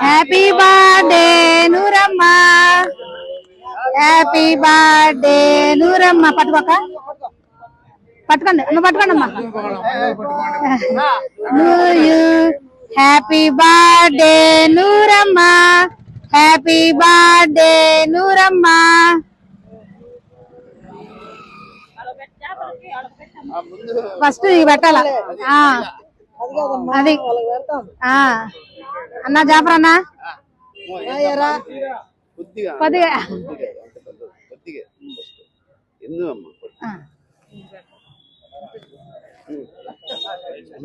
Happy birthday Nooramma, happy birthday Nooramma. పట్టుకోక పట్టుకోండి అమ్మ, పట్టుకోండి అమ్మా. Happy birthday Nooramma, happy birthday Nooramma. First ఇవి పెట్టాల అది. అన్నా జాఫర్ అన్నా కొద్దిగా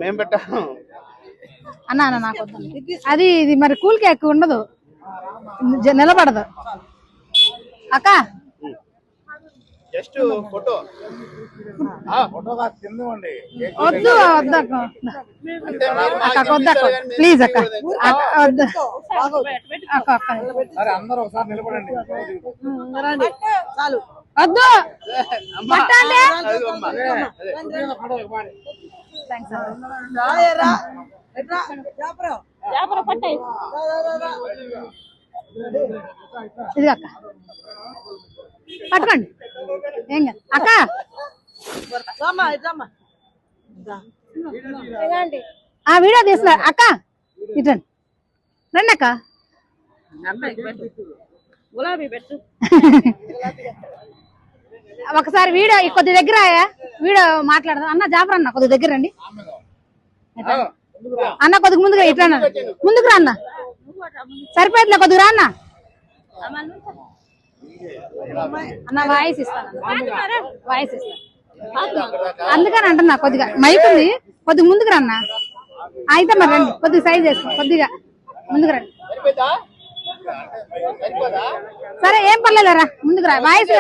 మేము పెట్టాము అన్నా అన్న నాకు అది. ఇది మరి కూల్ కేక్ ఉండదు, నిలబడదు అక్క. జస్ట్ ఫోటో వద్దు వద్దు అక్క, వద్దు అక్క ప్లీజ్ అక్క, వద్దు అక్క అక్క వద్దు ఇది అక్క పట్టుకోండి ఏం కాదు అక్క. ఆ వీడియో తీస్తున్నా అక్క, ఇటండి రండి అక్క. ఒకసారి వీడియో కొద్ది దగ్గర వీడియో మాట్లాడదాం. అన్న జాఫర్ అన్న కొద్ది దగ్గర రండి అన్న, కొద్దిగా ముందుగా ఇట్లా ముందుకు రా అన్న, సరిపోతుందిలే కొద్దిగా రా అన్న. అన్న వాయిస్ ఇస్తాను, వాయిస్ ఇస్తాను అందుకని అంటున్నా. కొద్దిగా మైక్ ఉంది, కొద్దిగా ముందుకు రన్నా. అయితే మరి రండి, కొద్దిగా సైజ్ చేసుకో, కొద్దిగా ముందుకు రండి. సరే ఏం పర్లేదురా, ముందుకు రా, వాయిస్